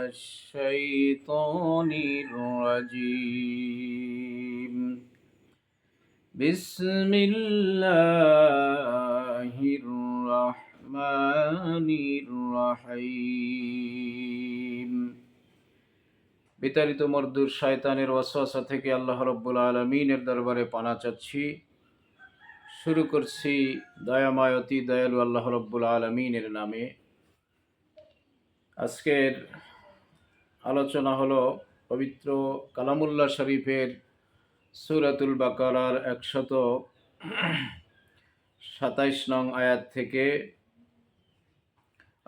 الشيطان الرجيم بسم الله الرحمن الرحيم বিতাড়িত মরদুর শয়তানের ওয়াসওয়াসা থেকে আল্লাহ রাব্বুল আলামিনের দরবারে পানা চাচ্ছি। শুরু করছি দয়াময় অতি দয়ালু আল্লাহ রাব্বুল আলামিনের নামে। আজকের আলোচনা হলো পবিত্র কালামুল্লাহ শরীফের সূরাতুল বাকারার 127 নং আয়াত থেকে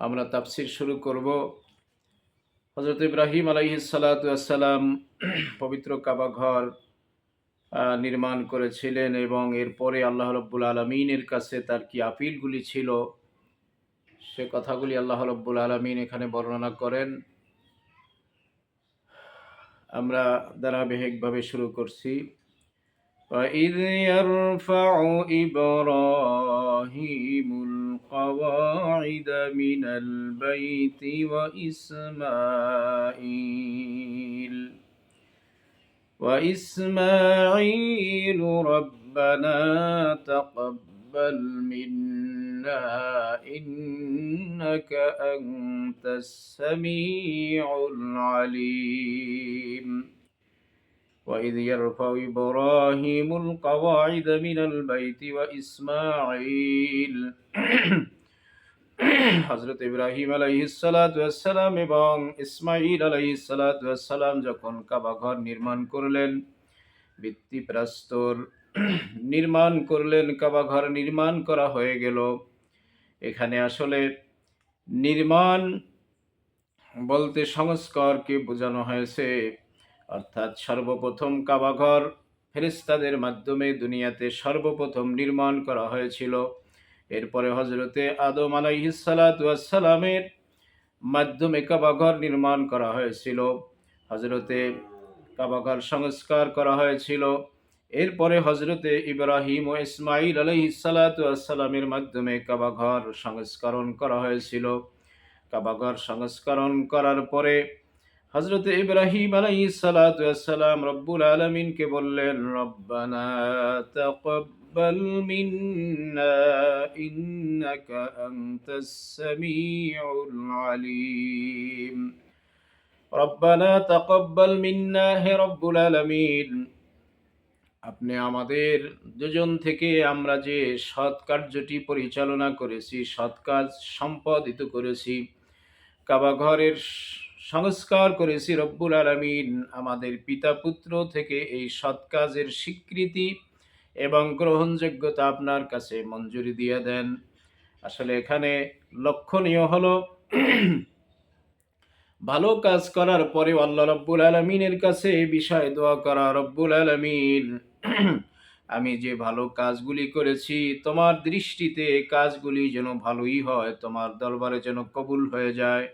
আমরা তাফসীর শুরু করব। হযরত ইব্রাহিম আলাইহিস সালাতু ওয়াস সালাম পবিত্র কাবা ঘর নির্মাণ করেছিলেন এবং এরপরে আল্লাহ রাব্বুল আলামিনের কাছে তার কি আপিলগুলি ছিল সে কথাগুলি আল্লাহ রাব্বুল আলামিন এখানে বর্ণনা করেন। আমরা ধারাবাহিকভাবে শুরু করছি। وَإِذْ يَرْفَعُ إِبْرَاهِيمُ الْقَوَاعِدَ مِنَ الْبَيْتِ وَإِسْمَاعِيلُ رَبَّنَا تَقَبَّلْ مِنَّا إِنَّكَ أَنْتَ السَّمِيعُ الْعَلِيمُ وَإِذْ يَرْفَعُ إِبْرَاهِيمُ الْقَوَاعِدَ مِنَ الْبَيْتِ وَإِسْمَاعِيلُ হযরত ইব্রাহিম আলাইহিস সালাতু ওয়াস সালাম এবং ইসমাঈল আলাইহিস সালাতু ওয়াস সালাম যখন কাবা ঘর নির্মাণ করলেন, ভিত্তিপ্রস্তর নির্মাণ করলেন, কাবা ঘর নির্মাণ করা হয়ে গেল। এখানে আসলে নির্মাণ বলতে সংস্কারকে বোঝানো হয়েছে, অর্থাৎ সর্বপ্রথম কাবা ঘর ফেরেশতাদের মাধ্যমে দুনিয়াতে সর্বপ্রথম নির্মাণ করা হয়েছিল। এরপরে হযরতে আদম আলাইহিস সালাতু ওয়াস সালামের মাধ্যমে কাবা ঘর নির্মাণ করা হয়েছিল, হযরতে কাবা ঘর সংস্কার করা হয়েছিল। এরপরে হযরতে ইব্রাহিম ও ইসমাঈল আলাইহিস সালাতু ওয়াস সালামের মাধ্যমে কাবা ঘর সংস্করণ করা হয়েছিল। কাবা ঘর সংস্করণ করার পরে হযরতে ইব্রাহিম আলাইহিস সালাতু ওয়াস সালাম রব্বুল আলামিনকে বললেন, রব্বানা তাকাব্বাল মিন্না ইন্নাকা আনতাস সামিউল আলিম। রব্বানা তাকাব্বাল মিন্না, হে রব্বুল আলামিন আপনি আমাদের দুজন থেকে আমরা যে সৎ কার্যটি পরিচালনা করেছি, সৎ কাজ সম্পাদিত করেছি, কাবা ঘরের সংস্কার করেছি, রব্বুল আলামিন আমাদের পিতা পুত্র থেকে এই সৎ কাজের স্বীকৃতি এবং গ্রহণযোগ্যতা আপনার কাছে মঞ্জুরি দিয়ে দেন। আসলে এখানে লক্ষণীয় হলো ভালো কাজ করার পরে আল্লাহ রব্বুল আলামিনের কাছে এই বিষয়ে দোয়া করা, রব্বুল আলামিন আমি যে ভালো কাজগুলি করেছি তোমার দৃষ্টিতে কাজগুলি যেন ভালোই হয়, তোমার দরবারে যেন কবুল হয়ে যায়।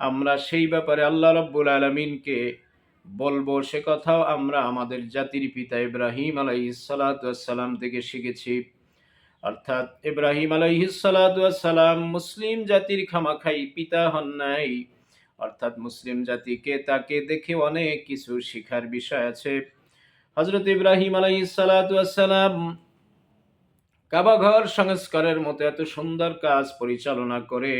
আমরা সেই ব্যাপারে আল্লাহ রাব্বুল আলামিনকে বলবো, সে কথাও আমরা আমাদের জাতির পিতা ইব্রাহিম আলাইহিস সালাতু ওয়াস সালাম থেকে শিখেছি। অর্থাৎ ইব্রাহিম আলাইহিস সালাতু ওয়াস সালাম মুসলিম জাতির খামাখাই পিতা হন নাই, অর্থাৎ মুসলিম জাতিকে তাকে দেখে অনেক কিছু শিখার বিষয় আছে। হযরত ইব্রাহিম আলাইহিস সালাতু ওয়াস সালাম কাবা ঘর সংস্কারের মতো এত সুন্দর কাজ পরিচালনা করে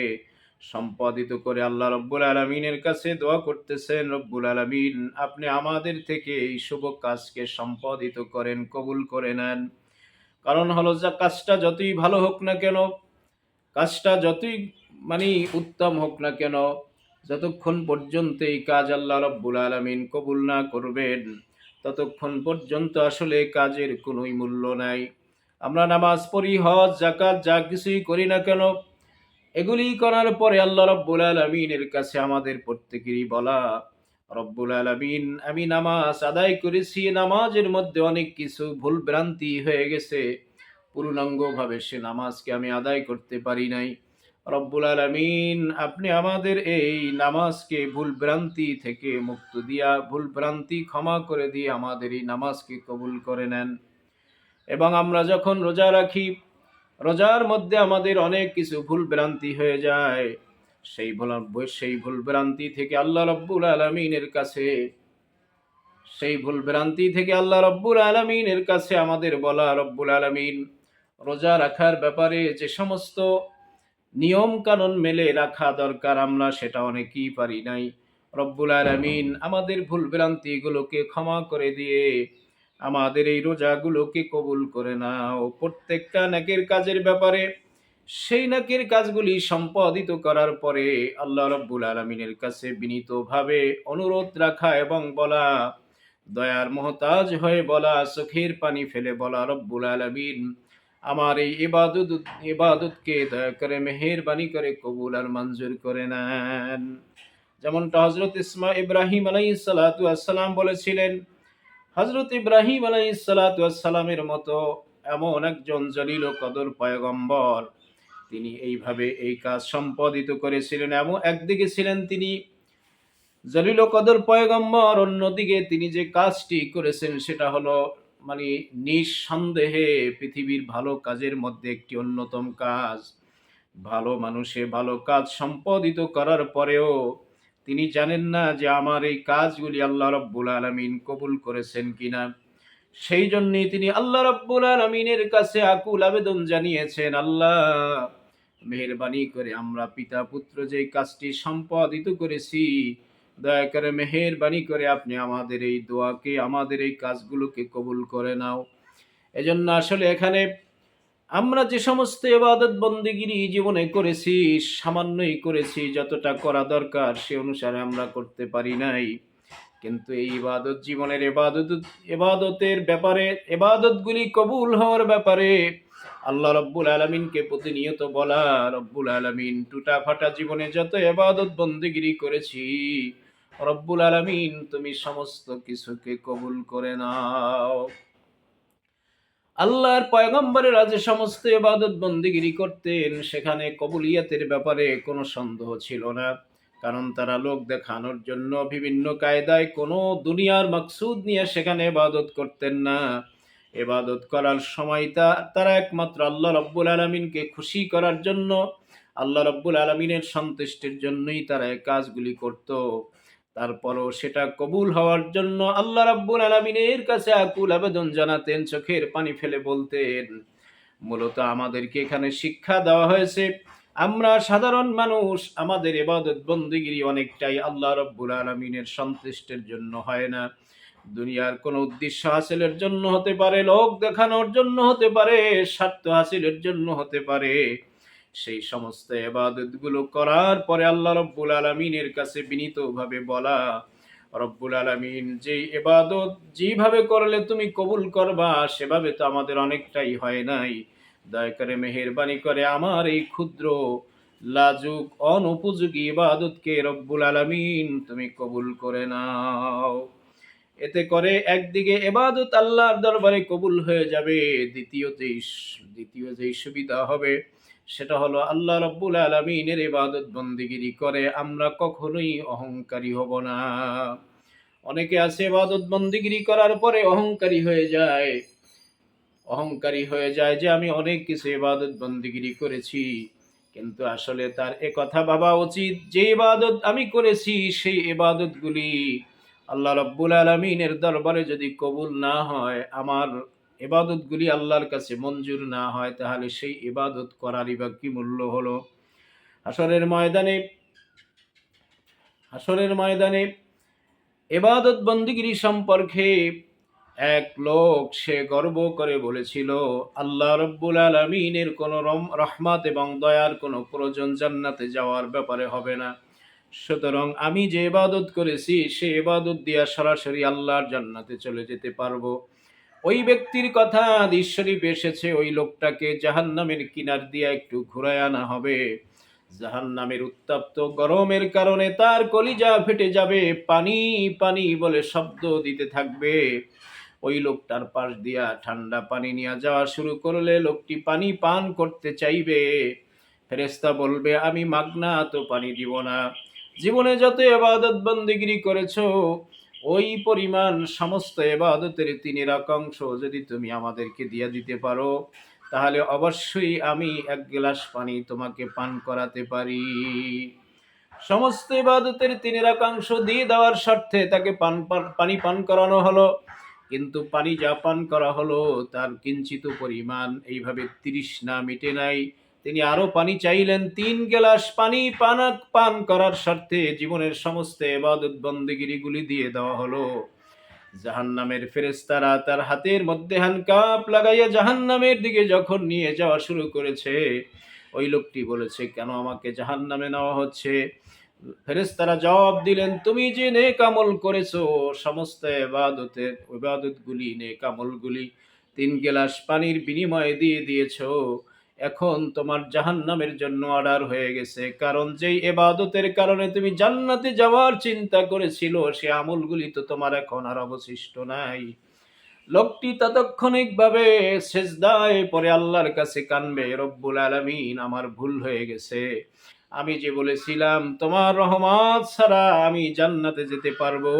সম্পাদিত করে আল্লাহ রব্বুল আলামিনের কাছে দোয়া করতেছেন, রব্বুল আলামিন আপনি আমাদের থেকে এই শুভ কাজকে সম্পাদিত করেন, কবুল করে নেন। কারণ হলো যে কাজটা যতই ভালো হোক না কেন, কাজটা যতই উত্তম হোক না কেন, যতক্ষণ পর্যন্ত এই কাজ আল্লাহ রব্বুল আলামিন কবুল না করবেন ততক্ষণ পর্যন্ত আসলে কাজের কোনোই মূল্য নাই। আমরা নামাজ পড়ি, হজ, যাকাত যা কিছুই করি না কেন, এগুলি করার পরে আল্লাহ রব্বুল আলামিনের কাছে আমাদের প্রত্যেকেরই বলা, রব্বুল আলামিন আমি নামাজ আদায় করেছি, নামাজের মধ্যে অনেক কিছু ভুল ভ্রান্তি হয়ে গেছে, পূর্ণাঙ্গভাবে সে নামাজকে আমি আদায় করতে পারি নাই। রব্বুল আলামিন আপনি আমাদের এই নামাজকে ভুল ভ্রান্তি থেকে মুক্ত দিয়া, ভুল ভ্রান্তি ক্ষমা করে দিয়ে আমাদের এই নামাজকে কবুল করে নেন। এবং আমরা যখন রোজা রাখি, রোজার মধ্যে আমাদের অনেক কিছু ভুল ভ্রান্তি হয়ে যায়, সেই ভুল ভ্রান্তি থেকে আল্লাহ রাব্বুল আলামিনের কাছে আমাদের বলা, রব্বুল আলামিন রোজা রাখার ব্যাপারে যে সমস্ত নিয়ম কানুন মেলে রাখা দরকার আমরা সেটা অনেকেই পারি নাই। রব্বুল আলামিন আমাদের ভুল ভ্রান্তিগুলোকে ক্ষমা করে দিয়ে আমাদের এই রোজাগুলোকে কবুল করে নাও। প্রত্যেকটা নেকের কাজের ব্যাপারে সেই নেকের কাজগুলি সম্পাদিত করার পরে আল্লাহ রব্বুল আলামিনের কাছে বিনীতভাবে অনুরোধ রাখা এবং বলা, দয়ার মহতাজ হয়ে বলা, চোখের পানি ফেলে বলা, রব্বুল আলামিন আমার এই ইবাদতকে দয়া করে মেহেরবানি করে কবুল আর মঞ্জুর করে নেন। যেমনটা হযরত ইব্রাহিম আলাইহিস সালাতু ওয়াস সালাম বলেছিলেন, হযরত ইব্রাহিম আলাইহিস সালাতু ওয়াস সালামের মতো এমন একজন জলিল ও কদর পয়গম্বর তিনি এইভাবে এই কাজ সম্পাদিত করেছিলেন। এবং একদিকে ছিলেন তিনি জলিল ও কদর পয়গম্বর, অন্যদিকে তিনি যে কাজটি করেছেন সেটা হলো মানে নিঃসন্দেহে পৃথিবীর ভালো কাজের মধ্যে একটি অন্যতম কাজ। ভালো মানুষে ভালো কাজ সম্পাদিত করার পরেও তিনি জানেন না যে আমার এই কাজগুলি আল্লাহ রাব্বুল আলামিন কবুল করেছেন কিনা। সেই জন্যই তিনি আল্লাহ রাব্বুল আলামিনের কাছে আকুল আবেদন জানিয়েছেন, আল্লাহ মেহেরবানি করে আমরা পিতা পুত্র যে কাজটি সম্পাদিত করেছি, দয়া করে মেহেরবানি করে আপনি আমাদের এই দোয়াকে, আমাদের এই কাজগুলোকে কবুল করে নাও। এজন্য আসলে এখানে আমরা যে সমস্ত ইবাদত বন্দেগিরি জীবনে করেছি, সামান্যই করেছি, যতটা করা দরকার সে অনুসারে আমরা করতে পারি নাই। কিন্তু এই ইবাদত জীবনের ইবাদতের ব্যাপারে, ইবাদতগুলি কবুল হওয়ার ব্যাপারে আল্লাহ রব্বুল আলামিনকে প্রতিনিয়ত বলা, রব্বুল আলামিন টুটা ফাটা জীবনে যত ইবাদত বন্দেগিরি করেছি, রব্বুল আলামিন তুমি সমস্ত কিছুকে কবুল করে নাও। আল্লাহর পয়গম্বরেরা যে সমস্ত ইবাদত বন্দেগিরি করতেন সেখানে কবুলিয়াতের ব্যাপারে কোনো সন্দেহ ছিল না। কারণ তারা লোক দেখানোর জন্য বিভিন্ন কায়দায় কোনো দুনিয়ার মাকসুদ নিয়ে সেখানে ইবাদত করতেন না। ইবাদত করার সময় তারা একমাত্র আল্লাহ রাব্বুল আলামিনকে খুশি করার জন্য, আল্লাহ রাব্বুল আলামিনের সন্তুষ্টির জন্যই তারা এই কাজগুলি করত। তারপরও সেটা কবুল হওয়ার জন্য আল্লাহ রাব্বুল আলামিনের কাছে আকুল আবেদন জানাতেন, চোখের পানি ফেলে বলতেন। মূলত আমাদেরকে এখানে শিক্ষা দেওয়া হয়েছে, আমরা সাধারণ মানুষ, আমাদের ইবাদত বন্দেগিরি অনেকটাই আল্লাহ রাব্বুল আলামিনের সন্তুষ্টির জন্য হয় না। দুনিয়ার কোনো উদ্দেশ্য হাসিলের জন্য হতে পারে, লোক দেখানোর জন্য হতে পারে, স্বার্থ হাসিলের জন্য হতে পারে। সেই সমস্ত ইবাদতগুলো করার পরে আল্লাহ রাব্বুল আলামিনের কাছে বিনীতভাবে বলা, রব্বুল আলামিন যে ইবাদত যেভাবে করলে তুমি কবুল করবা সেভাবে তো আমাদের অনেকটাই হয় নাই। দয়া করে মেহেরবানি করে আমার এই ক্ষুদ্র লাজুক অনুপযোগী ইবাদতকে রব্বুল আলামিন তুমি কবুল করে নাও। এতে করে একদিকে ইবাদত আল্লাহর দরবারে কবুল হয়ে যাবে, দ্বিতীয় যেই সুবিধা হবে সেটা হলো আল্লাহ রাব্বুল আলামিনের ইবাদত বন্দেগিরি করে আমরা কখনোই অহংকারী হব না। অনেকে আছে ইবাদত বন্দেগিরি করার পরে অহংকারী হয়ে যায় যে আমি অনেক কিছু ইবাদত বন্দেগিরি করেছি। কিন্তু আসলে তার কথা ভাবা উচিত যে ইবাদত আমি করেছি সেই ইবাদতগুলি আল্লাহ রাব্বুল আলামিনের দরবারে যদি কবুল না হয়, আমার ইবাদতগুলি আল্লাহর কাছে মঞ্জুর না হয়, তাহলে সেই ইবাদত করারই বা কি মূল্য হলো। হাসরের ময়দানে ইবাদত বন্দেগিরি সম্পর্কে এক লোক সে গর্ব করে বলেছিল, আল্লাহ রাব্বুল আলামিনের কোনো রহমত এবং দয়ার কোনো প্রয়োজন জান্নাতে যাওয়ার ব্যাপারে হবে না। সুতরাং আমি যে ইবাদত করেছি সে ইবাদত দিয়া সরাসরি আল্লাহর জান্নাতে চলে যেতে পারবো। ওই ব্যক্তির কথা হাদিস শরীফে এসেছে, ওই লোকটাকে জাহান্নামের কিনার দিয়া একটু ঘুরায় আনা হবে। জাহান্নামের উত্তপ্ত গরমের কারণে তার কলিজা ফেটে যাবে, পানি পানি বলে শব্দ দিতে থাকবে। ওই লোকটার পাশ দিয়া ঠান্ডা পানি নিয়ে যাওয়া শুরু করলে লোকটি পানি পান করতে চাইবে। ফেরেশতা বলবে, আমি মাগনা তো পানি দিব না। জীবনে যত ইবাদত বন্দেগিরি করেছো ওই পরিমাণ সমস্ত ইবাদতের 3/4 যদি তুমি আমাদেরকে দিয়ে দিতে পারো, তাহলে অবশ্যই আমি এক গ্লাস পানি তোমাকে পান করাতে পারি। সমস্ত ইবাদতের 3 দিয়ে দেওয়ার স্বার্থে তাকে পানি পান করানো হলো, কিন্তু পানি যা পান করা হলো তার কিঞ্চিত পরিমাণ এইভাবে তৃষ্ণা মিটে নাই। তিনি আরো পানি চাইলেন। 3 গ্লাস পানি পান করার স্বার্থে জীবনের সমস্ত ইবাদত বন্দেগিরিগুলি দিয়ে দেওয়া হলো। জাহান্নামের ফেরেশতারা তার হাতের মধ্যে হ্যান্ডকাপ লাগাইয়া জাহান্নামের দিকে যখন নিয়ে যাওয়া শুরু করেছে, ওই লোকটি বলেছে, কেন আমাকে জাহান্নামে নেওয়া হচ্ছে? ফেরেশতারা জবাব দিলেন, তুমি যে নেক আমল করেছো, সমস্ত ইবাদতগুলি, নেক আমলগুলি 3 গ্লাস পানির বিনিময়ে দিয়ে দিয়েছো। এখন তোমার জাহান্নামের জন্য অর্ডার হয়ে গেছে, কারণ যেই ইবাদতের কারণে তুমি জান্নাতে যাওয়ার চিন্তা করেছিল, সে আমলগুলি তো তোমার এখন আর অবশিষ্ট নাই। লোকটি তাৎক্ষণিকভাবে সেজদায় পড়ে আল্লাহর কাছে কানবে, রব্বুল আলামিন, আমার ভুল হয়ে গেছে। আমি যে বলেছিলাম তোমার রহমত ছাড়া আমি জান্নাতে যেতে পারবো।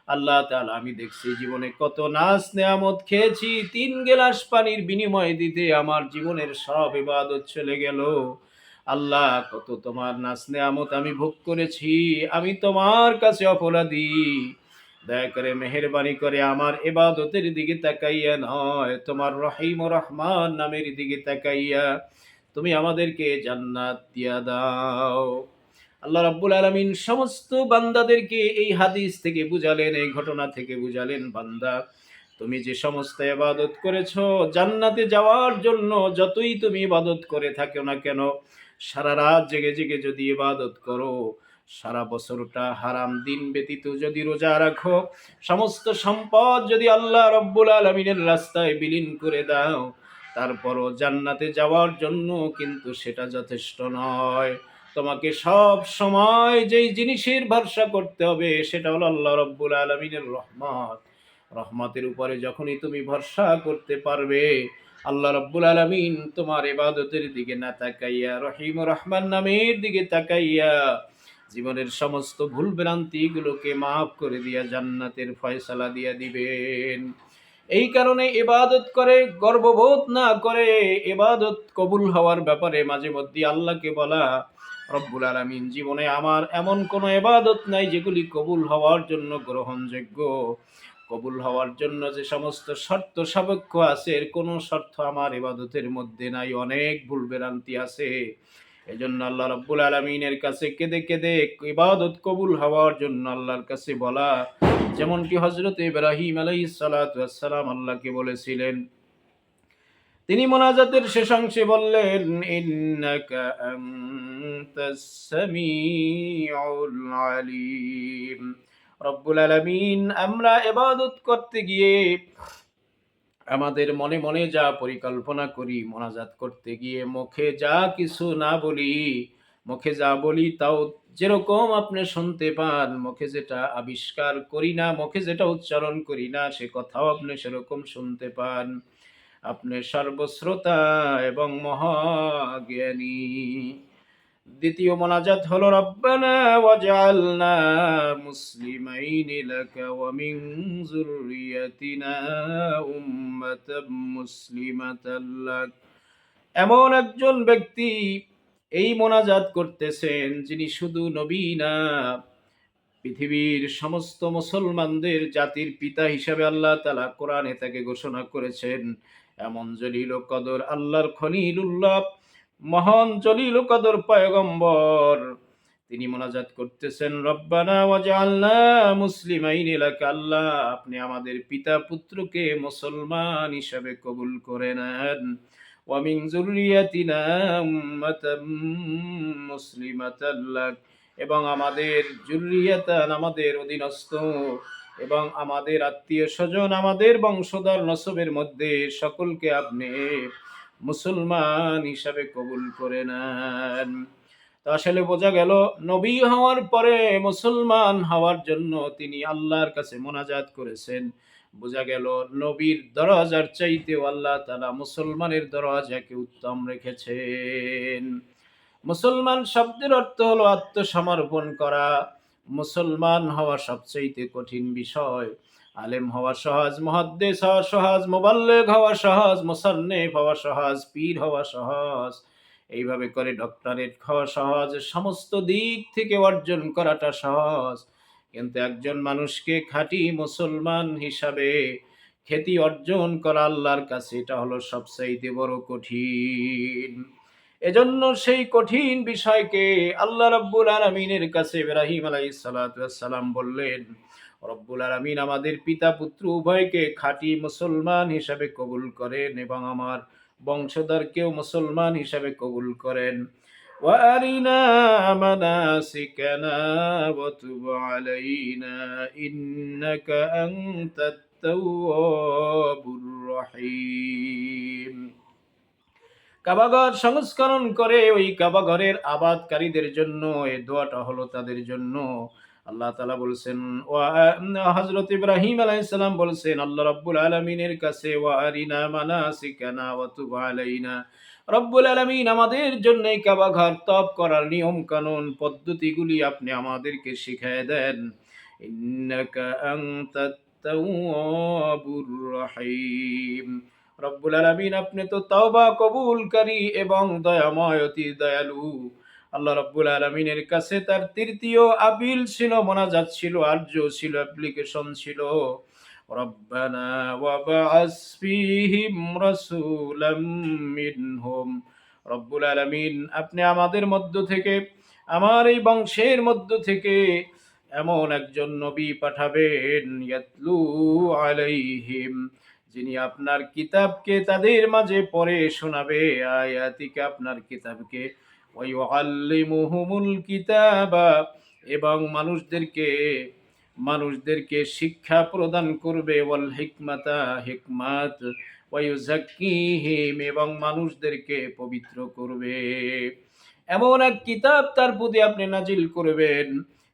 আল্লাহ তাআলা, আমি দেখছি জীবনে কত নাজ নেয়ামত খেয়েছি, 3 গ্লাস পানির বিনিময়ে দিতে আমার জীবনের সব ইবাদত চলে গেল। আল্লাহ, কত তোমার নাজ নেয়ামত আমি ভোগ করেছি, আমি তোমার কাছে অপরাধী। দয়া করে মেহেরবানি করে আমার ইবাদতের দিকে তাকাইয়া নয়, তোমার রহিম ও রহমান নামের দিকে তাকাইয়া তুমি আমাদেরকে জান্নাত দিয়া দাও। আল্লাহ রাব্বুল আলামিন সমস্ত বান্দাদেরকে এই হাদিস থেকে বুঝালেন, এই ঘটনা থেকে বুঝালেন, বান্দা, তুমি যে সমস্ত ইবাদত করেছো জান্নাতে যাওয়ার জন্য, যতই তুমি ইবাদত করে থাকো না কেন, সারা রাত জেগে জেগে যদি ইবাদত করো, সারা বছরটা হারাম দিন ব্যতীত যদি রোজা রাখো, সমস্ত সম্পদ যদি আল্লাহ রাব্বুল আলামিনের রাস্তায় বিলীন করে দাও, তারপরও জান্নাতে যাওয়ার জন্য কিন্তু সেটা যথেষ্ট নয়। তোমাকে সব সময় যেই জিনিসের ভরসা করতে হবে সেটা হলো আল্লাহ রাব্বুল আলামিনের রহমত। রহমতের উপরে যখনই তুমি ভরসা করতে পারবে, আল্লাহ রাব্বুল আলামিন তোমার ইবাদতের দিকে না তাকাইয়া রহিম ও রহমান নামের দিকে তাকাইয়া জীবনের সমস্ত ভুল ভ্রান্তি গুলোকে মাফ করে দিয়া জান্নাতের ফয়সালা দিয়া দিবেন। এই কারণে ইবাদত করে গর্ববোধ না করে ইবাদত কবুল হওয়ার ব্যাপারে মাঝে মধ্যে আল্লাহকে বলা, রব্বুল আলামিন, জীবনে আমার এমন কোনো ইবাদত নাই যেগুলি কবুল হওয়ার জন্য গ্রহণযোগ্য। কবুল হওয়ার জন্য যে সমস্ত শর্ত সাপেক্ষ আছে, এর কোনো শর্ত আমার ইবাদতের মধ্যে নাই, অনেক ভুল ভ্রান্তি আছে। এজন্য আল্লাহ রাব্বুল আলামিনের কাছে কেঁদে কেঁদে ইবাদত কবুল হওয়ার জন্য আল্লাহর কাছে বলা, যেমনটি হযরত ইব্রাহিম আলাইহিস সালাতু ওয়াস সালাম আল্লাহকে বলেছিলেন। তিনি মোনাজাতের শেষাংশে বললেন, ইন্নাকা আনতাস সামিউল আলিম। রব্বুল আলামিন, আমরা ইবাদত করতে গিয়ে আমাদের মনে মনে যা পরিকল্পনা করি, মোনাজাত করতে গিয়ে মুখে যা কিছু না বলি, মুখে যা বলি তাও যেরকম আপনি শুনতে পান, মুখে যেটা আবিষ্কার করি না, মুখে যেটা উচ্চারণ করি না, সে কথাও আপনি সেরকম শুনতে পান। আপনি সর্বশ্রোতা এবং মহাজ্ঞানী। দ্বিতীয় মোনাজাত হলো, রব্বানা ওয়াজআলনা মুসলিমাইনি লাকা ওয়া মিন যুররিয়াতিনা উম্মাতাম মুসলিমাতাল লাক। এমন একজন ব্যক্তি এই মোনাজাত করতেছেন যিনি শুধু নবী না, পৃথিবীর সমস্ত মুসলমানদের জাতির পিতা হিসাবে আল্লাহ তাআলা কোরআনে তাকে ঘোষণা করেছেন। এমন জলিল ও কদর আল্লাহর খলিলুল্লাহ, মহান জলিল ও কদর পয়গম্বর, তিনি মোনাজাত করতেছেন, রব্বানা ওয়াজআলনা মুসলিমাইন লাক। আল্লাহ, আপনি আমাদের পিতা পুত্রকে মুসলমান হিসাবে কবুল করে নেন। ওয়া মিন যুররিয়াতিনা উম্মাতাম মুসলিমাতাল লাক, এবং আমাদের জুররিয়াতান, আমাদের অধীনস্থ এবং আমাদের আত্মীয় স্বজন, আমাদের বংশধর নসবের মধ্যে সকলকে আপনি মুসলমান হিসাবে কবুল করে নেন। তো আসলে বোঝা গেল, নবী হওয়ার পরে মুসলমান হওয়ার জন্য তিনি আল্লাহর কাছে মোনাজাত করেছেন। বোঝা গেল নবীর দরজার চাইতেও আল্লাহ তাআলা মুসলমানের দরজাকে উত্তম রেখেছেন। মুসলমান শব্দের অর্থ হলো আত্মসমর্পণ করা। মুসলমান হওয়া সবচেয়ে কঠিন বিষয়। আলেম হওয়া সহজ, মুহাদ্দিস হওয়া সহজ, মুবাল্লিগ হওয়া সহজ, মুসান্নিফ হওয়া সহজ, পীর হওয়া সহজ। এইভাবে করে ডক্টরেট খাওয়া সহজ, সমস্ত দিক থেকে অর্জন করাটা সহজ, কিন্তু একজন মানুষকে খাঁটি মুসলমান হিসাবে খ্যাতি অর্জন করা আল্লাহর কাছে এটা হলো সবচাইতে বড় কঠিন। এজন্য সেই কঠিন বিষয়কে আল্লাহ রাব্বুল আলামিনের কাছে ইব্রাহিম আলাইহিস সালাতু ওয়াস সালাম বললেন, রব্বুল আলামিন আমাদের পিতা পুত্র উভয়কে খাঁটি মুসলমান হিসাবে কবুল করেন এবং আমার বংশধরকেও মুসলমান হিসাবে কবুল করেন। وأرنا مناسكنا وتب علينا إنك أنت التواب الرحيم। কাবাঘর সংস্করণ করে ওই কাবাঘরের আবাদকারীদের জন্য এই দোয়াটা হলো তাদের জন্য। আল্লাহ তাআলা বলছেন হযরত ইব্রাহিম আলাইহিস সালাম বলছেন আল্লাহ রাব্বুল আলামিনের কাছে ওয়া আরিনা মানাসিকানা ওয়া তুব আলাইনা। রব্বুল আলামিন আমাদের জন্য এই কাবাঘর তওয়াফ করার নিয়ম কানুন পদ্ধতিগুলি আপনি আমাদেরকে শিখিয়ে দেন। ইন্নাকা আনতাত তাওয়াবুর রহিম। রব্বুল আলামিন আপনি তো তওবা কবুলকারী এবং দয়াময় অতি দয়ালু। আল্লাহ রাব্বুল আলামিনের কাছে তার তৃতীয় আপিল ছিল, মোনাজাত ছিল, আরজ ছিল, অ্যাপ্লিকেশন ছিল। রব্বানা ওয়াবআস ফীহিম রাসূলাম মিনহুম। রব্বুল আলামিন আপনি আমাদের মধ্য থেকে, আমার এই বংশের মধ্য থেকে এমন একজন নবী পাঠাবেন, ইয়াতলু আলাইহিম, যিনি আপনার কিতাবকে তাদের মাঝে পড়ে শোনাবে, আয়াতিকে আপনার কিতাবকে, ওয়া ইউআল্লিমুহুমুল কিতাবা, এবং মানুষদেরকে শিক্ষা প্রদান করবে, ওয়াল হিকমাতা, হিকমাত, ওয়া ইউযাক্কিহিম, এবং মানুষদেরকে পবিত্র করবে। এমন এক কিতাব তার প্রতি আপনি নাজিল করবেন,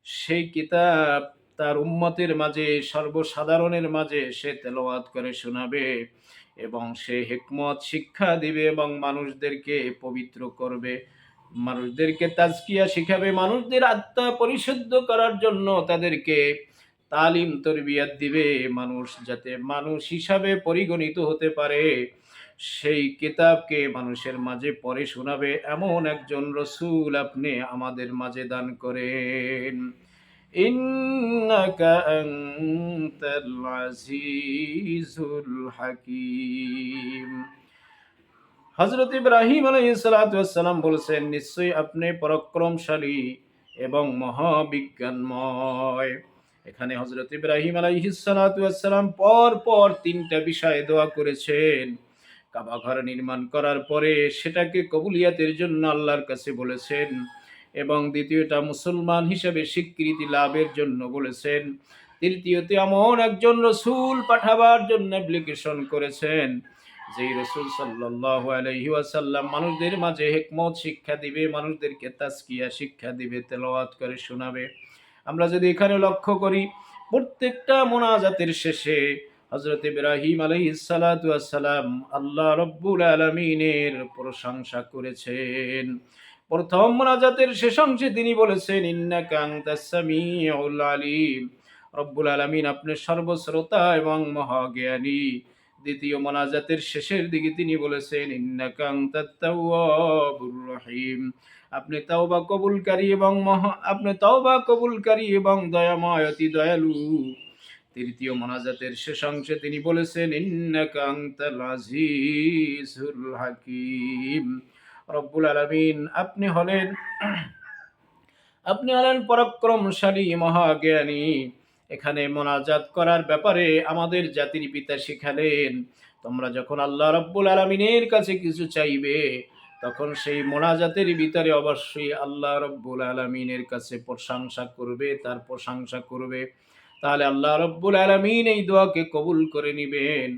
সেই কিতাব তার উম্মতের মাঝে, সর্বসাধারণের মাঝে সে তেলাওয়াত করে শোনাবে এবং সে হিকমত শিক্ষা দিবে এবং মানুষদেরকে পবিত্র করবে, মানুষদেরকে তাজকিয়া শিখাবে, মানুষদের আত্মা পরিশুদ্ধ করার জন্য তাদেরকে তালিম তরবিয়াত দিবে, মানুষ যাতে মানুষ হিসাবে পরিগণিত হতে পারে সেই কিতাবকে মানুষের মাঝে পড়ে শোনাবে এমন একজন রসূল আপনি আমাদের মাঝে দান করেন। ইন্নাকা আনতাল আজিজুল হাকীম। হযরত ইব্রাহিম আলাইহিস সালাতু ওয়াস সালাম বলেছেন, নিশ্চয়ই আপনি পরাক্রমশালী এবং মহাবিজ্ঞানময়। এখানে হযরত ইব্রাহিম আলাইহিস সালাতু ওয়াস সালাম পর পর তিনটা বিষয়ে দোয়া করেছেন। কাবা ঘর নির্মাণ করার পরে সেটাকে কবুলিয়াতের জন্য আল্লাহর কাছে বলেছেন এবং দ্বিতীয়টা মুসলমান হিসেবে স্বীকৃতি লাভের জন্য বলেছেন। তৃতীয়তে এমন একজন রসূল পাঠাবার জন্য অ্যাপ্লিকেশন করেছেন, যেই রসূল সাল্লাল্লাহু আলাইহি ওয়াসাল্লাম মানুষদের মাঝে হিকমত শিক্ষা দিবে, মানুষদেরকে তাজকিয়া শিক্ষা দিবে, তেলাওয়াত করে শোনাবে। আমরা যদি এখানে লক্ষ্য করি, প্রত্যেকটা মোনাজাতের শেষে হযরত ইব্রাহিম আলাইহিস সালাতু ওয়াস সালাম আল্লাহ রাব্বুল আলামিনের প্রশংসা করেছেন। প্রথম মোনাজাতের শেষ অংশে তিনি বলেছেন, ইন্নাকা আনতাস সামিউল আলিম। রব্বুল আলামিন আপনি সর্বশ্রোতা এবং মহাজ্ঞানী। দ্বিতীয় মোনাজাতের শেষের দিকে তিনি বলেছেন, ইন্নাকা আনতাত তাওয়াবুর রহিম। আপনি তওবা কবুলকারী এবং দয়াময় অতি দয়ালু। তৃতীয় মোনাজাতের শেষ অংশে তিনি বলেছেন, ইন্নাকা আনতাল আজিজুল হাকীম। রব্বুল আলামিন আপনি হলেন পরাক্রমশালী মহাজ্ঞানী। এখানে মোনাজাত করার ব্যাপারে আমাদের জাতির পিতা শিখালেন, তোমরা যখন আল্লাহ রাব্বুল আলামিনের কাছে কিছু চাইবে তখন সেই মোনাজাতের ভিতরে অবশ্যই আল্লাহ রাব্বুল আলামিনের কাছে প্রশংসা করবে, তার প্রশংসা করবে, তাহলে আল্লাহ রাব্বুল আলামিন এই দোয়াকে কবুল করে নিবেন।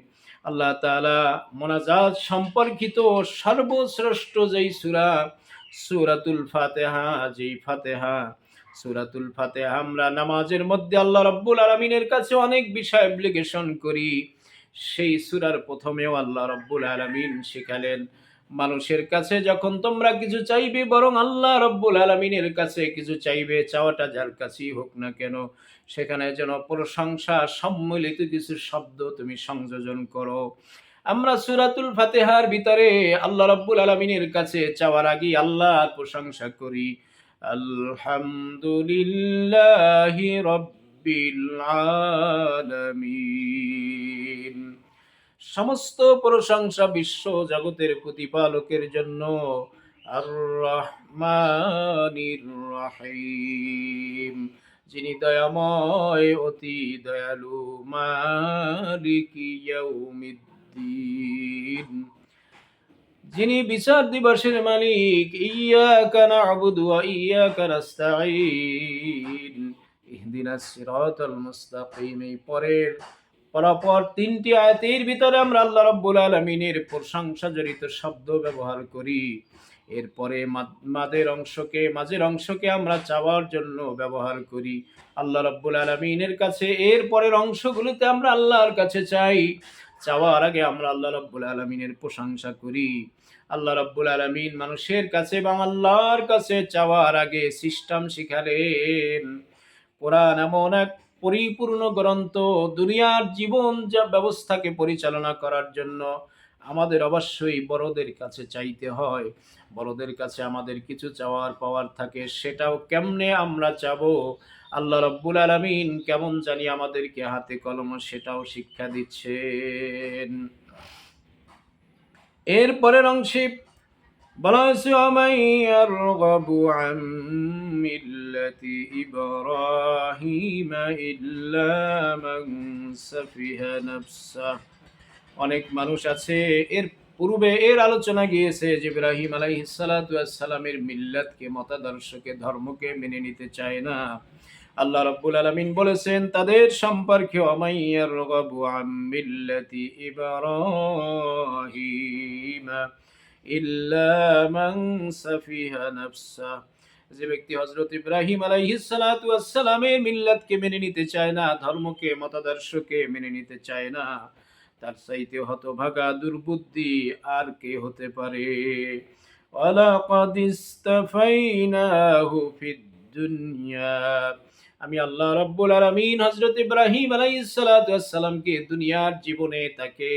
আল্লাহ তাআলা মোনাজাত সম্পর্কিত সর্বশ্রেষ্ঠ যেই সূরা, সূরাতুল ফাতিহা, সূরাতুল ফাতিহা আমরা নামাজের মধ্যে আল্লাহ রাব্বুল আলামিনের কাছে অনেক বিষয় অ্যাপ্লিকেশন করি। সেই সূরার প্রথমেও আল্লাহ রাব্বুল আলামিন শিখালেন, মানুষের কাছে যখন তোমরা কিছু চাইবে, বরং আল্লাহ রাব্বুল আলামিনের কাছে কিছু চাইবে, চাওয়াটা যার কাছেই হোক না কেন, সেখানে যেন প্রশংসা সম্মিলিত কিছু শব্দ তুমি সংযোজন করো। আমরা সূরাতুল ফাতিহার ভিতরে আল্লাহ রাব্বুল আলামিনের কাছে চাওয়ার আগে আল্লাহর প্রশংসা করি। আলহামদুলিল্লাহি রাব্বিল আলামিন। সমস্ত প্রশংসা বিশ্ব জগতের প্রতিপালকের জন্য। আর রহমানির রহিম, যিনি দয়াময় অতি দয়ালু। মালিকি ইয়াউমিদ্দিন, যিনি বিচার দিবসের মালিক। ইয়াকা না'বুদু ওয়া ইয়াকা নাস্তাঈন, ইহদিনাস সিরাতাল মুস্তাকিম। এই পরপর তিনটি আয়াতের ভিতরে আমরা আল্লাহ রাব্বুল আলামিনের প্রশংসা জড়িত শব্দ ব্যবহার করি। এরপরে মাঝের অংশকে আমরা চাওয়ার জন্য ব্যবহার করি আল্লাহ রাব্বুল আলামিনের কাছে। এর পরের অংশগুলোতে আমরা আল্লাহর কাছে চাই। চাওয়ার আগে আমরা আল্লাহ রাব্বুল আলামিনের প্রশংসা করি। আল্লাহ রাব্বুল আলামিন মানুষের কাছে এবং আল্লাহর কাছে চাওয়ার আগে সিস্টেম শিখালেন। কোরআন এমন এক পরিপূর্ণ গ্রন্থ, দুনিয়ার জীবন যা ব্যবস্থাকে পরিচালনা করার জন্য আমাদের অবশ্যই বড়দের কাছে চাইতে হয়। বড়দের কাছে আমাদের কিছু চাওয়ার পাওয়ার থাকে, সেটাও কেমনে আমরা চাবো, আল্লাহ রাব্বুল আলামিন কেমন জানি আমাদেরকে হাতে কলম সেটাও শিক্ষা দিচ্ছেন। এর পরের অংশে বলা হয়েছে, وَمَن يَرْغَبُ عَن مِّلَّةِ إِبْرَاهِيمَ إِلَّا مَن سَفِهَ نَفْسَهُ। অনেক মানুষ আছে, এর পূর্বে এর আলোচনা গিয়েছে যে ইব্রাহিম আলাইহিস সালাতু ওয়াস সালামের মিল্লাতকে, মতাদর্শকে, ধর্মকে মেনে নিতে চায় না। আল্লাহ রাব্বুল আলামিন বলেছেন তাদের সম্পর্কে, وَمَن يَرْغَبُ عَن مِّلَّةِ إِبْرَاهِيمَ ইল্লা মান সাফিহা নাফসা। যে ব্যক্তি হযরত ইব্রাহিম আলাইহিস সালাতু ওয়াস সালামের মিল্লাতকে মেনে নিতে চায় না, ধর্মকে, মতাদর্শকে মেনে নিতে চায় না, তার চাইতে হতভাগা দুর্বুদ্ধি আর কে হতে পারে। ওয়ালাকাদ ইসতাফাইনাহু ফিদ দুনিয়া, আমি আল্লাহ রাব্বুল আলামিন হযরত ইব্রাহিম আলাইহিস সালাতু ওয়াস সালামকে দুনিয়ার জীবনে তাকে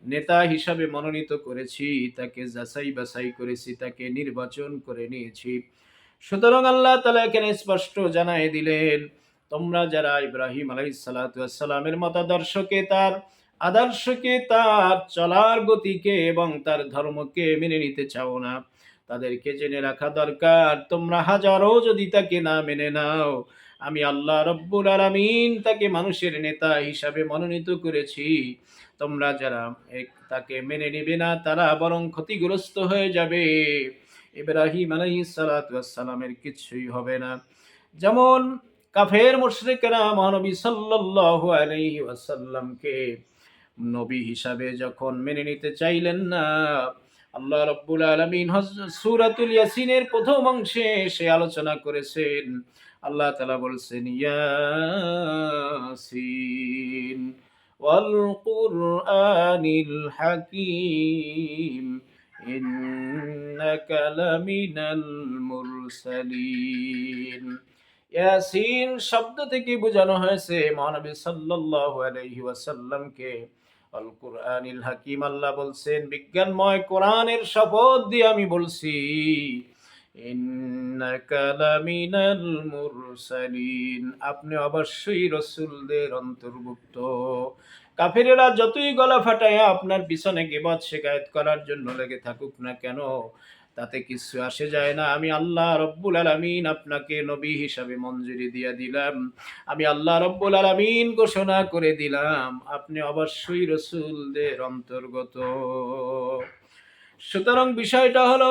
নেতা হিসাবে মনোনীত করেছি, তাকে যাচাই বাছাই করেছি, তাকে নির্বাচন করে নিয়েছি। সুতরাং আল্লাহ তাআলা এখানে স্পষ্ট জানায় দিলেন, তোমরা যারা ইব্রাহিম আলাইহিস সালাতু ওয়াস সালামের মতাদর্শকে, তার আদর্শকে, তার চলার গতিকে এবং তার ধর্মকে মেনে নিতে চাও না, তাদেরকে জেনে রাখা দরকার, তোমরা হাজারো যদি তাকে না মেনে নাও, আমি আল্লাহ রাব্বুল আলামিন তাকে মানুষের নেতা হিসাবে মনোনীত করেছি। তোমরা যারা তাকে মেনে নেবে না, তারা বরং ক্ষতিগ্রস্ত হয়ে যাবে। ইব্রাহিম আলাইহিস সালাতু ওয়াস সালামের কিছুই হবে না। যেমন কাফের মুশরিকরা মহানবী সাল্লাল্লাহু আলাইহি ওয়াসাল্লামকে নবী হিসাবে যখন মেনে নিতে চাইলেন না, আল্লাহ রাব্বুল আলামিন সূরাতুল ইয়াসিনের প্রথম অংশে সে আলোচনা করেছেন। আল্লাহ তাআলা বলছেন, ইয়াসিন ওয়াল কুরআনিল হাকীম ইন্নাকা লামিনাল মুরসালিন। ইয়াসিন শব্দ থেকে বোঝানো হয়েছে মহানবী সাল্লাল্লাহু আলাইহি ওয়াসাল্লামকে। আল কুরআনিল হাকীম, আল্লাহ বলছেন বিজ্ঞানময় কোরআনের শপথ দিয়ে আমি বলছি, ইন্নাকা লামিনাল মুরসালিন, আপনি অবশ্যই রাসূলদের অন্তর্ভুক্ত। কাফিরেরা যতই গলা ফাটায় আপনার পিছনে গীবত শিকায়ত করার জন্য লেগে থাকুক না কেন, তাতে কিছু আসে যায় না। আমি আল্লাহ রাব্বুল আলামিন আপনাকে নবী হিসাবে মঞ্জুরি দিয়ে দিলাম। আমি আল্লাহ রাব্বুল আলামিন ঘোষণা করে দিলাম, আপনি অবশ্যই রাসূলদের অন্তর্গত। সুতরাং বিষয়টা হলো,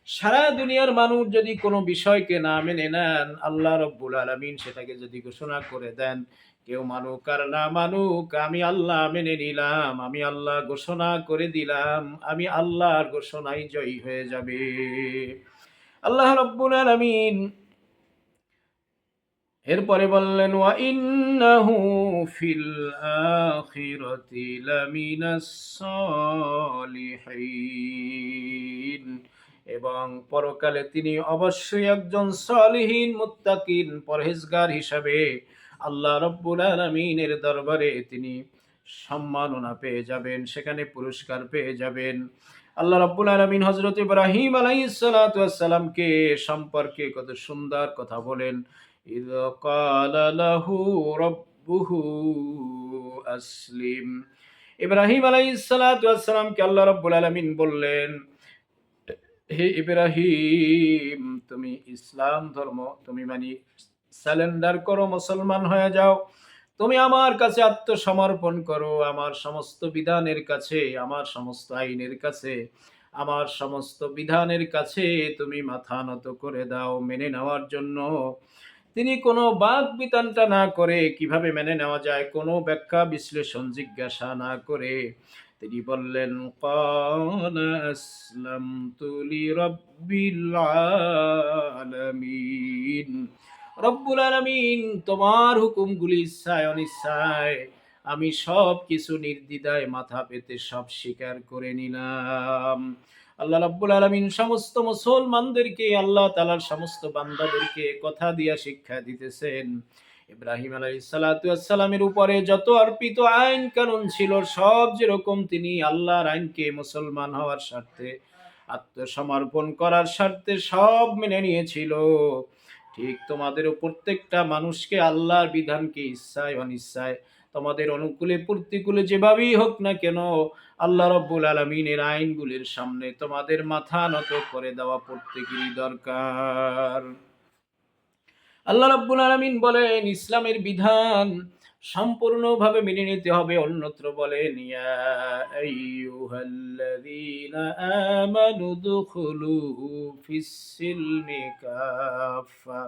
সারা দুনিয়ার মানুষ যদি কোনো বিষয়কে না মেনে নেন, আল্লাহ রাব্বুল আলামিন সেটাকে যদি ঘোষণা করে দেন, কেউ মানুক আর না মানুক, আমি আল্লাহ মেনে নিলাম, আমি আল্লাহ ঘোষণা করে দিলাম, আমি আল্লাহর ঘোষণায় জয়ী হয়ে যাবে। আল্লাহ রাব্বুল আলামিন এরপরে বললেন, ওয়া ইন্নাহু ফিল আখিরাতি লামিনাস সালিহিন, এবং পরকালে তিনি অবশ্যই একজন সালিহিন, মুত্তাকিন, পরহেজগার হিসাবে আল্লাহ রাব্বুল আলামিনের দরবারে তিনি সম্মাননা পেয়ে যাবেন, সেখানে পুরস্কার পেয়ে যাবেন। আল্লাহ রাব্বুল আলামিন হযরত ইব্রাহিম আলাইহিস সালাতু ওয়াস সালামকে সম্পর্কে কত সুন্দর কথা বলেন। ইয ক্বালা লাহু রাব্বুহু আসলিম। ইব্রাহিম আলাইহিস সালাতু ওয়াস সালামকে আল্লাহ রাব্বুল আলামিন বললেন, হে ইব্রাহিম, তুমি ইসলাম ধর্ম তুমি সারেন্ডার করো, মুসলমান হয়ে যাও। তুমি আমার কাছে আত্মসমর্পণ করো, আমার সমস্ত বিধানের কাছে, আমার সমস্ত আইনের কাছে, আমার সমস্ত বিধানের কাছে তুমি মাথা নত করে দাও মেনে নেওয়ার জন্য। তিনি কোনো বাক বিতানটা না করে, কিভাবে মেনে নেওয়া যায় কোনো ব্যাখ্যা বিশ্লেষণ জিজ্ঞাসা না করে তিনি বললেন, ক্বালা আসলামতু লিরাব্বিল আলামিন। রব্বুল আলামিন তোমার হুকুমগুলি ইচ্ছায় অনিচ্ছায় আমি সব কিছু নির্দ্বিধায় মাথা পেতে সব স্বীকার করে নিলাম। আল্লাহ রাব্বুল আলামিন সমস্ত মুসলমানদেরকে, আল্লাহ তাআলার সমস্ত বান্দাদেরকে কথা দিয়া শিক্ষা দিতেছেন। ইব্রাহিম আলাইহিস সালাতু ওয়াস সালামের উপরে যত অর্পিত আইন কানুন ছিল, সব যেরকম তিনি আল্লাহর আইনকে মুসলমান হওয়ার স্বার্থে, আত্মসমর্পণ করার স্বার্থে সব মেনে নিয়েছিল, ঠিক তোমাদেরও প্রত্যেকটা মানুষকে আল্লাহর বিধানকে ইচ্ছায় অনিচ্ছায়, তোমাদের অনুকূলে প্রতিকূলে যেভাবেই হোক না কেন, আল্লাহ রাব্বুল আলামিনের আইনগুলির সামনে তোমাদের মাথা নত করে দেওয়া প্রত্যেকেরই দরকার। আল্লাহ রাব্বুল আলামিন বলেন ইসলামের বিধান সম্পূর্ণভাবে মেনে নিতে হবে। অন্যত্র বলেন, ইয়া আইয়ুহাল্লাযীনা আমানু দুখুলু ফিস সিলমি কাফা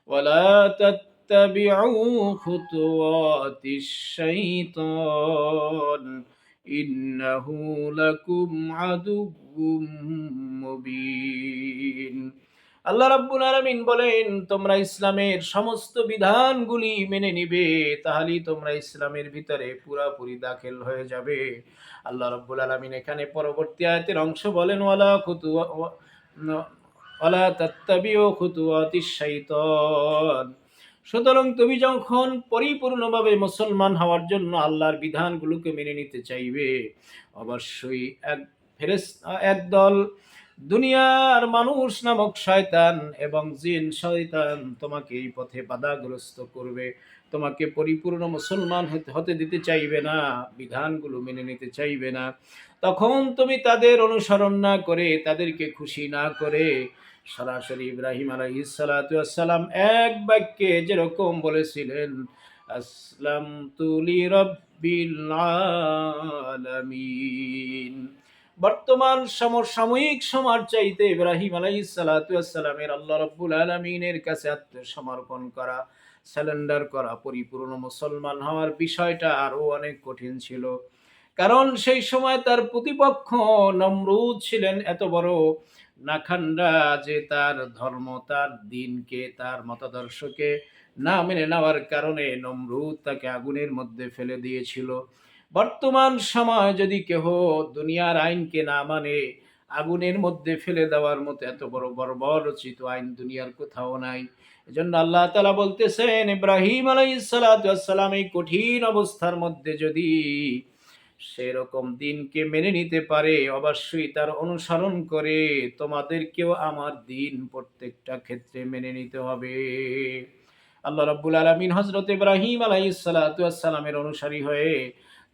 ওয়া লা তাত্তাবিউ খুতুওয়াতিশ শাইতান ইন্নাহু লাকুম আদুউম মুবিন। আল্লাহ রাব্বুল আলামিন বলেন তোমরা ইসলামের সমস্ত বিধানগুলি মেনে নিবে, তাহলেই তোমরা ইসলামের ভিতরে পুরাপুরি দাখিল হয়ে যাবে। আল্লাহ রাব্বুল আলামিন এখানে পরবর্তী আয়াতের অংশ বলেন, ওয়ালা তাত্তাবিউ খুতুওয়াতিশ শাইতান। সুতরাং তুমি যখন পরিপূর্ণভাবে মুসলমান হওয়ার জন্য আল্লাহর বিধানগুলোকে মেনে নিতে চাইবে, অবশ্যই একদল দুনিয়ার মানুষ নামক শয়তান এবং জিন শয়তান তোমাকে এই পথে বাধাগ্রস্ত করবে, তোমাকে পরিপূর্ণ মুসলমান হতে দিতে চাইবে না, বিধানগুলো মেনে নিতে চাইবে না। তখন তুমি তাদের অনুসরণ না করে, তাদেরকে খুশি না করে, সরাসরি ইব্রাহিম আলাইহিস সালাতু ওয়াস সালাম এক বাক্যে যেরকম বলেছিলেন, আসলামতু লিরাব্বিল আলামিন। বর্তমান সমসাময়িক সমাজ চাইতে ইব্রাহিম আলাইহিস সালাতু ওয়াস সালামের আল্লাহ রাব্বুল আলামিনের কাছে আত্মসমর্পণ করা, সারেন্ডার করা, পরিপূর্ণ মুসলমান হওয়ার বিষয়টা আরো অনেক কঠিন ছিল। কারণ সেই সময় তার প্রতিপক্ষ নমরুদ ছিলেন এত বড় নাখান্ডা যে তার ধর্ম, তার দ্বীনকে, তার মতাদর্শকে না মেনে নেওয়ার কারণে নমরুদ তাকে আগুনের মধ্যে ফেলে দিয়েছিল। বর্তমান সময় যদি কেহ দুনিয়ার আইনকে না মানে, আগুনের মধ্যে ফেলে দেওয়ার মতো এত বড় বর্বরচিত আইন দুনিয়ার কোথাও নাই। এজন্য আল্লাহ তাআলা বলতেছেন, ইব্রাহিম আলাইহিস সালাতু ওয়াস সালাম এই কঠিন অবস্থার মধ্যে যদি সেরকম দিনকে মেনে নিতে পারে, অবশ্যই তার অনুসরণ করে তোমাদেরকেও আমার দিন প্রত্যেকটা ক্ষেত্রে মেনে নিতে হবে। আল্লাহ রাব্বুল আলামিন হযরত ইব্রাহিম আলাইহিস সালাতু ওয়াস সালামের অনুসারী হয়ে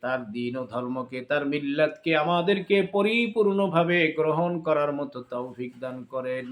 তার দ্বীন ও ধর্মকে, তার মিল্লাতকে আমাদেরকে পরিপূর্ণভাবে গ্রহণ করার মতো তৌফিক দান করেন।